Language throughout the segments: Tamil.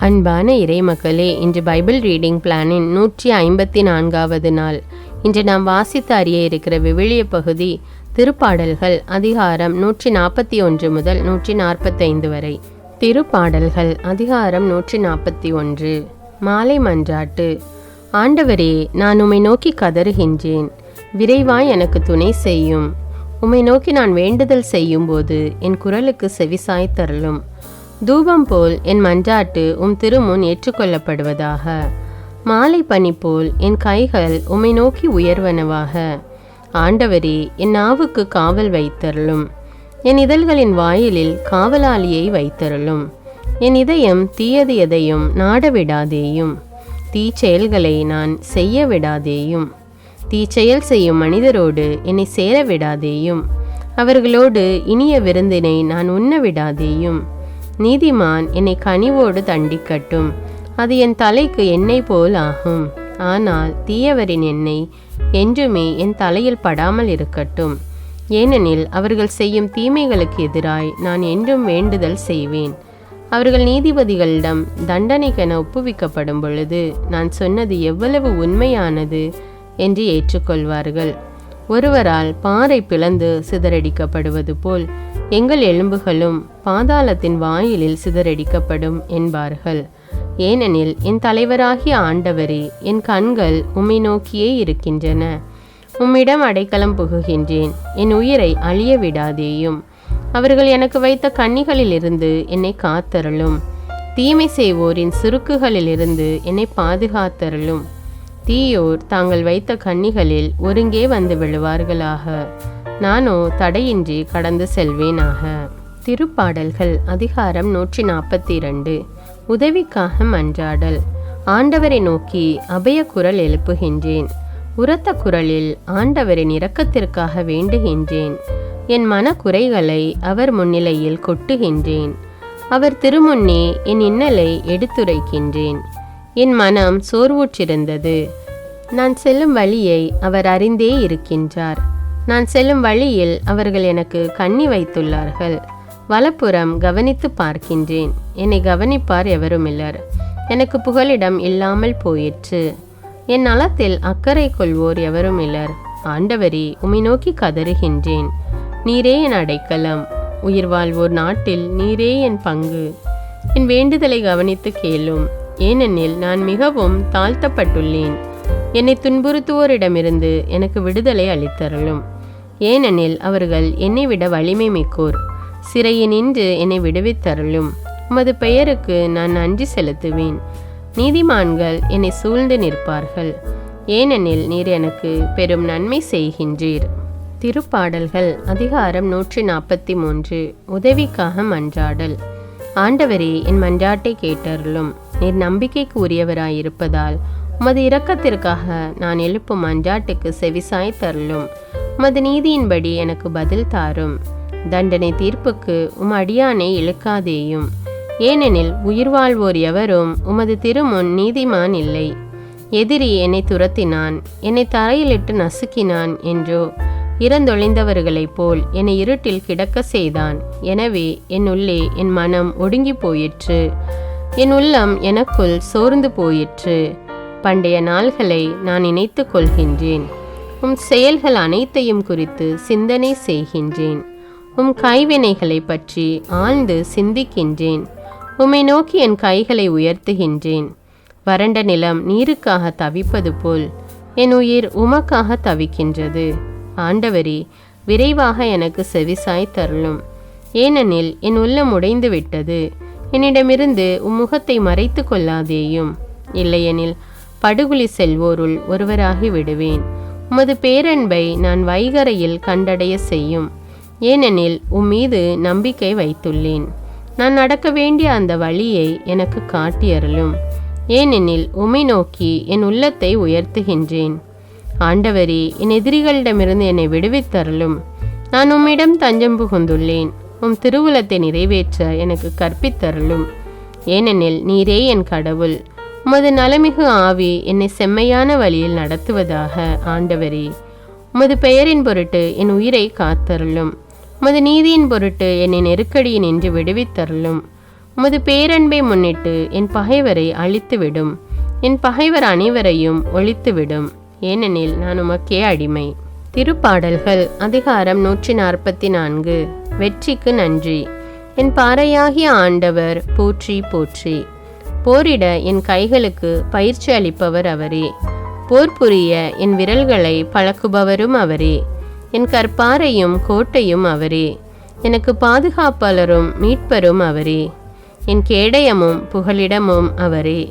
அன்பான இறைமக்களே, இன்று பைபிள் ரீடிங் பிளானின் 154வது நாள். இன்று நாம் வாசித்து அறிய இருக்கிற விவிலிய பகுதி திருப்பாடல்கள் அதிகாரம் 141 முதல் 145 வரை. திருப்பாடல்கள் அதிகாரம் 141. மாலை மன்றாட்டு. ஆண்டவரே, நான் உம்மை நோக்கி கதறுகின்றேன், விரைவாய் எனக்கு துணை செய்யும். உம்மை நோக்கி நான் வேண்டுதல் செய்யும் போது என் குரலுக்கு செவிசாய்த்தருளும். தூபம் போல் என் மன்றாட்டு உம் திருமுன் ஏற்றுக்கொள்ளப்படுவதாக. மாலை பனி போல் என் கைகள் உம்மை நோக்கி உயர்வனவாக. ஆண்டவரே, என் நாவுக்கு காவல் வைத்தருளும். என் இதழ்களின் வாயிலில் காவலாளியை வைத்தருளும். என் இதயம் தீயது எதையும் நாடவிடாதேயும். தீச்செயல்களை நான் செய்ய விடாதேயும். தீச்செயல் செய்யும் மனிதரோடு என்னை சேர விடாதேயும். அவர்களோடு இனிய விருந்தினை நான் உண்ண விடாதேயும். நீதிமான் என்னை கனிவோடு தண்டிக்கட்டும், அது என் தலைக்கு எண்ணெய் போல் ஆகும். ஆனால் தீயவரின் எண்ணெய் என்றுமே என் தலையில் படாமல் இருக்கட்டும். ஏனெனில் அவர்கள் செய்யும் தீமைகளுக்கு எதிராய் நான் என்றும் வேண்டுதல் செய்வேன். அவர்கள் நீதிபதிகளிடம் தண்டனைக்கென ஒப்புவிக்கப்படும் பொழுது நான் சொன்னது எவ்வளவு உண்மையானது என்று ஏற்றுக்கொள்வார்கள். ஒருவரால் பாறை பிளந்து சிதறடிக்கப்படுவது போல் எங்கள் எலும்புகளும் பாதாளத்தின் வாயிலில் சிதறடிக்கப்படும் என்பார்கள். ஏனெனில் என் தலைவராகிய ஆண்டவரே, என் கண்கள் உம்மை நோக்கியே இருக்கின்றன. உம்மிடம் அடைக்கலம் புகுகின்றேன், என் உயிரை அழிய விடாதேயும். அவர்கள் எனக்கு வைத்த கண்ணிகளிலிருந்து என்னை காத்தருளும். தீமை செய்வோரின் சுருக்குகளிலிருந்து என்னை பாதுகாத்தருளும். தீயோர் தாங்கள் வைத்த கண்ணிகளில் ஒருங்கே வந்து விழுவார்களாக. நானோ தடையின்றி கடந்து செல்வேனாக. திருப்பாடல்கள் அதிகாரம் 142. உதவிக்காக மன்றாடல். ஆண்டவரை நோக்கி அபய குரல் எழுப்புகின்றேன். உரத்த குரலில் ஆண்டவரின் இரக்கத்திற்காக வேண்டுகின்றேன். என் மன குறைகளை அவர் முன்னிலையில் கொட்டுகின்றேன். அவர் திருமுன்னே என் இன்னலை எடுத்துரைக்கின்றேன். என் மனம் சோர்வுற்றிருந்தது. நான் செல்லும் வழியை அவர் அறிந்தே இருக்கின்றார். நான் செல்லும் வழியில் அவர்கள் எனக்கு கண்ணி வைத்துள்ளார்கள். வலப்புறம் கவனித்து பார்க்கின்றேன், என்னை கவனிப்பார் எவருமில்லர். எனக்கு புகலிடம் இல்லாமல் போயிற்று. என் நலத்தில் அக்கறை கொள்வோர் எவருமில்லர். ஆண்டவரே, உம்மை நோக்கி கதறுகின்றேன். நீரே என் அடைக்கலம். உயிர் வாழ்வோர் நாட்டில் நீரே என் பங்கு. என் வேண்டுதலை கவனித்து கேளும். ஏனெனில் நான் மிகவும் தாழ்த்தப்பட்டுள்ளேன். என்னை துன்புறுத்துவோரிடமிருந்து எனக்கு விடுதலை அளித்தருளும். ஏனெனில் அவர்கள் என்னை விட வலிமை மிக்கோர். சிறையினின்று என்னை விடுவித்தருளும். உமது பெயருக்கு நான் நன்றி செலுத்துவேன். நீதிமான்கள் என்னை சூழ்ந்து நிற்பார்கள். ஏனெனில் நீர் எனக்கு பெரும் நன்மை செய்கின்றீர். திருப்பாடல்கள் அதிகாரம் 143. உதவிக்காக மன்றாடல். ஆண்டவரே, என் மன்றாட்டை கேட்டருளும். நீர் நம்பிக்கைக்கு உரியவராயிருப்பதால் உமது இரக்கத்திற்காக நான் எழுப்பும் மன்றாட்டுக்கு செவிசாய்த்தருளும். உமது நீதியின்படி எனக்கு பதில் தாரும். தண்டனை தீர்ப்புக்கு உம் அடியானை இழுக்காதேயும். ஏனெனில் உயிர் வாழ்வோர் எவரும் உமது திருமுன் நீதிமான் இல்லை. எதிரி என்னை துரத்தினான், என்னை தரையிலிட்டு நசுக்கினான் என்றோ. இறந்தொழிந்தவர்களைப் போல் என்னை இருட்டில் கிடக்க செய்தான். எனவே என் உள்ளே என் மனம் ஒடுங்கி போயிற்று. என் உள்ளம் எனக்குள் சோர்ந்து போயிற்று. பண்டைய நாள்களை நான் நினைத்து கொள்கின்றேன். உம் செயல்கள் அனைத்தையும் குறித்து சிந்தனை செய்கின்றேன். உம் கைவினைகளை பற்றி ஆழ்ந்து சிந்திக்கின்றேன். உம்மை நோக்கி என் கைகளை உயர்த்துகின்றேன். வறண்ட நிலம் நீருக்காக தவிப்பது போல் என் உயிர் உமக்காக தவிக்கின்றது. ஆண்டவரே, விரைவாக எனக்கு செவிசாய் தருளும். ஏனெனில் என் உள்ளம் உடைந்து விட்டது. என்னிடமிருந்து உம் முகத்தை மறைத்து கொள்ளாதேயும். இல்லையெனில் படுகுழி செல்வோருள் ஒருவராகி விடுவேன். உமது பேரன்பை நான் வைகரையில் கண்டடைய செய்யும். ஏனெனில் உம்மீது நம்பிக்கை வைத்துள்ளேன். நான் நடக்க வேண்டிய அந்த வழியை எனக்கு காட்டியருளும். ஏனெனில் உம்மை நோக்கி என் உள்ளத்தை உயர்த்துகின்றேன். ஆண்டவரே, என் எதிரிகளிடமிருந்து என்னை விடுவித்தருளும். நான் உம்மிடம் தஞ்சம் புகுந்துள்ளேன். உம் திருவுளத்தை நிறைவேற்ற எனக்கு கற்பித்தருளும். ஏனெனில் நீரே என் கடவுள். உமது நலமிகு ஆவி என்னை செம்மையான வழியில் நடத்துவதாக. ஆண்டவரே, உமது பெயரின் பொருட்டு என் உயிரை காத்தருளும். உமது நீதியின் பொருட்டு என்னை நெருக்கடியினின்று விடுவித்தருளும். உமது பேரன்பை முன்னிட்டு என் பகைவரை அழித்துவிடும். என் பகைவர் அனைவரையும் ஒழித்துவிடும். ஏனெனில் நான் உமக்கே அடிமை. திருப்பாடல்கள் அதிகாரம் 144. வெற்றிக்கு நன்றி. என் பாறையாகிய ஆண்டவர் போற்றி போற்றி. போரிட என் கைகளுக்கு பயிற்சி அளிப்பவர் அவரே. போர் புரிய என் விரல்களை பழக்குபவரும் அவரே. என் கற்பாரையும் கோட்டையும் அவரே. எனக்கு பாதுகாப்பாளரும் மீட்பரும் அவரே. என் கேடயமும் புகலிடமும் அவரே.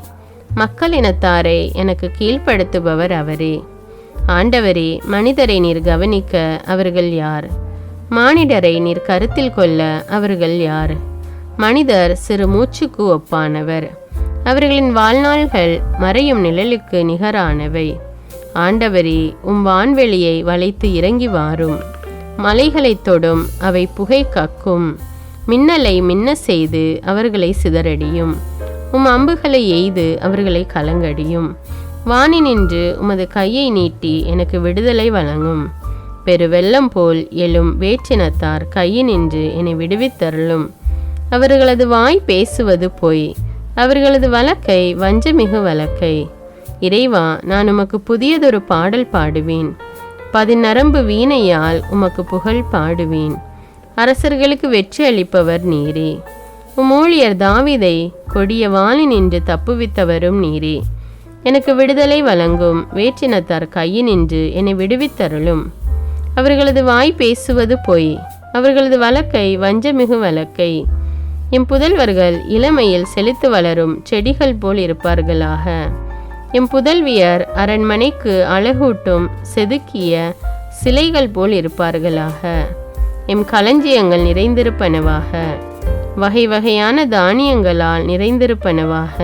மக்களினத்தாரை எனக்கு கீழ்ப்படுத்துபவர் அவரே. ஆண்டவரே, மனிதரை நீர் கவனிக்க அவர்கள் யார்? மானிடரை நீர் கருத்தில் கொள்ள அவர்கள் யார்? மனிதர் சிறு மூச்சுக்கு ஒப்பானவர். அவர்களின் வாழ்நாள்கள் மறையும் நிழலுக்கு நிகரானவை. ஆண்டவரே, வான்வெளியை வளைத்து இறங்கி வாரும். மலைகளைத் தொடும் அவை புகை கக்கும். மின்னலை மின்ன செய்து அவர்களை சிதறடியும். அம்புகளை எய்து அவர்களை கலங்கடியும். வானினின்று உமது கையை நீட்டி எனக்கு விடுதலை வழங்கும். பெருவெள்ளம் போல் எழும் வேற்றினத்தார் கையினின்று என்னை விடுவித்தருளும். அவர்களது வாய் பேசுவது பொய், அவர்களது வழக்கை வஞ்சமிகு வழக்கை. இறைவா, நான் உமக்கு புதியதொரு பாடல் பாடுவேன். 10 நரம்பு வீணையால் உமக்கு புகழ் பாடுவேன். அரசர்களுக்கு வெற்றி அளிப்பவர் நீரே. ஊழியர் தாவீதை கொடிய வாளினின்று தப்புவித்தவரும் நீரே. எனக்கு விடுதலை வழங்கும் வேற்றினத்தார் கையினின்று என்னை விடுவித்தருளும். அவர்களது வாய் பேசுவது பொய், அவர்களது வழக்கை வஞ்சமிகு வழக்கை. எம் புதல்வர்கள் இளமையில் செழித்து வளரும் செடிகள் போல் இருப்பார்களாக. எம் புதல்வியர் அரண்மனைக்கு அழகூட்டும் செதுக்கிய சிலைகள் போல் இருப்பார்களாக. எம் களஞ்சியங்கள் நிறைந்திருப்பனவாக. வகை வகையான தானியங்களால் நிறைந்திருப்பனவாக.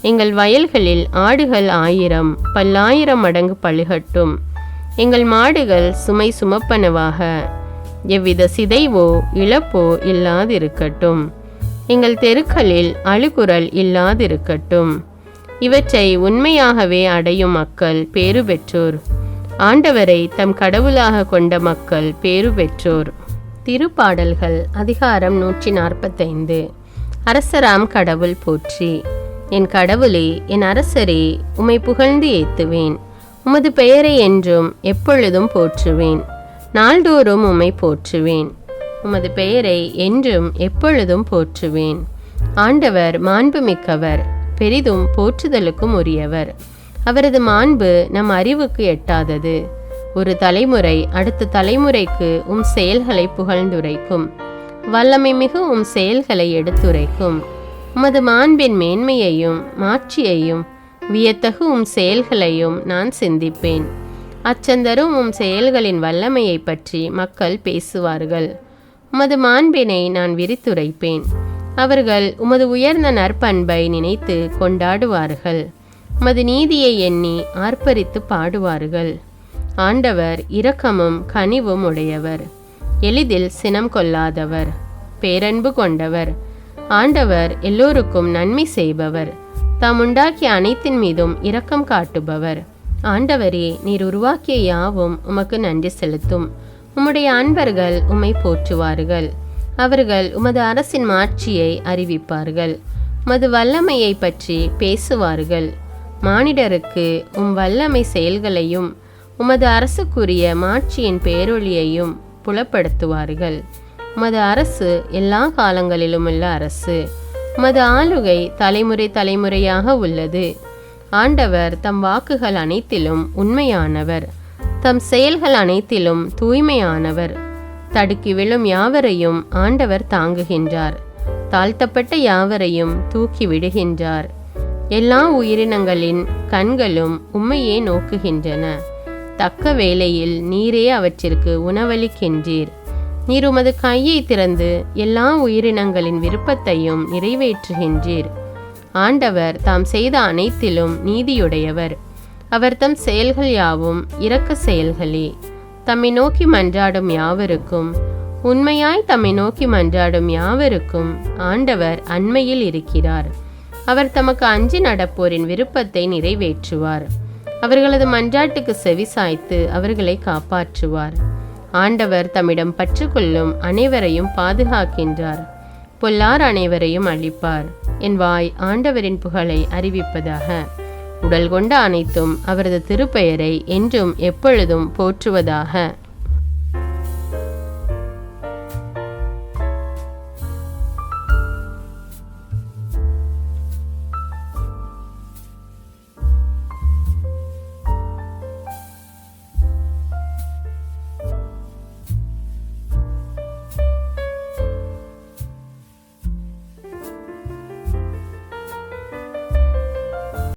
எங்கள் வயல்களில் ஆடுகள் 1000 பல்லாயிரம் மடங்கு பழுகட்டும். எங்கள் மாடுகள் சுமை சுமப்பனவாக. எவ்வித சிதைவோ இழப்போ இல்லாதிருக்கட்டும். எங்கள் தெருக்களில் அழுகுரல் இல்லாதிருக்கட்டும். இவற்றை உண்மையாகவே அடையும் மக்கள் பேறு பெற்றோர். ஆண்டவரை தம் கடவுளாக கொண்ட மக்கள் பேறு பெற்றோர். திருப்பாடல்கள் அதிகாரம் 145. அரசராம் கடவுள் போற்றி. என் கடவுளே, என் அரசரே, உம்மை புகழ்ந்து ஏத்துவேன். உமது பெயரை என்றும் எப்பொழுதும் போற்றுவேன். நாள்தோறும் உம்மை போற்றுவேன். உமது பெயரை என்றும் எப்பொழுதும் போற்றுவேன். ஆண்டவர் மாண்புமிக்கவர், பெரிதும் போற்றுதலுக்கும் உரியவர். அவரது மாண்பு நம் அறிவுக்கு எட்டாதது. ஒரு தலைமுறை அடுத்த தலைமுறைக்கு செயல்களை புகழ்ந்துரைக்கும். வல்லமை மிகு செயல்களை எடுத்துரைக்கும். உமது மாண்பின் மேன்மையையும் மாட்சியையும் வியத்தகு செயல்களையும் நான் சிந்திப்பேன். அச்சந்தரும் செயல்களின் வல்லமையை பற்றி மக்கள் பேசுவார்கள். உமது மாண்பினை நான் விரித்துரைப்பேன். அவர்கள் உமது உயர்ந்த நற்பண்பை நினைத்து கொண்டாடுவார்கள். உமது நீதியை எண்ணி ஆர்ப்பரித்து பாடுவார்கள். ஆண்டவர் இரக்கமும் கனிவும் உடையவர், எளிதில் சினம் கொள்ளாதவர், பேரன்பு கொண்டவர். ஆண்டவர் எல்லோருக்கும் நன்மை செய்பவர், தாம் உண்டாக்கிய அனைத்தின் மீதும் இரக்கம் காட்டுபவர். ஆண்டவரே, நீர் உருவாக்கிய யாவும் உமக்கு நன்றி செலுத்தும். உம்முடைய அன்பர்கள் உம்மை போற்றுவார்கள். அவர்கள் உமது அரசின் மாட்சியை அறிவிப்பார்கள். உமது வல்லமையை பற்றி பேசுவார்கள். மானிடருக்கு வல்லமை செயல்களையும் உமது அரசுக்குரிய மாட்சியின் பேரொளியையும் புலப்படுத்துவார்கள். உமது அரசு எல்லா காலங்களிலும் உள்ள அரசு. உமது ஆளுகை தலைமுறை தலைமுறையாக உள்ளது. ஆண்டவர் தம் வாக்குகள் அனைத்திலும் உண்மையானவர். தம் செயல்கள் அனைத்திலும் தூய்மையானவர். தடுக்கி விழும் யாவரையும் ஆண்டவர் தாங்குகின்றார். தாழ்த்தப்பட்ட யாவரையும் தூக்கி விடுகின்றார். எல்லா உயிரினங்களின் கண்களும் உம்மையே நோக்குகின்றன. தக்க வேளையில் நீரே அவற்றிற்கு உணவளிக்கின்றீர். நீர் உமது கையை திறந்து எல்லா உயிரினங்களின் விருப்பத்தையும் நிறைவேற்றுகின்றீர். ஆண்டவர் தாம் செய்த அனைத்திலும் நீதியுடையவர். அவர் தம் செயல்கள் யாவும் இரக்க செயல்களே. தம்மை நோக்கி மன்றாடும் யாவருக்கும், உண்மையாய் தம்மை நோக்கி மன்றாடும் யாவருக்கும் ஆண்டவர் அண்மையில் இருக்கிறார். அவர் தமக்கு அஞ்சி நடப்போரின் விருப்பத்தை நிறைவேற்றுவார். அவர்களது மன்றாட்டுக்கு செவி சாய்த்து அவர்களை காப்பாற்றுவார். ஆண்டவர் தம்மிடம் பற்றுக்கொள்ளும் அனைவரையும் பாதுகாக்கின்றார். பொல்லார் அனைவரையும் அழிப்பார். என் வாய் ஆண்டவரின் புகழை அறிவிப்பதாக. உடல் கொண்ட அனைத்தும் அவரது திருப்பெயரை என்றும் எப்பொழுதும் போற்றுவதாக.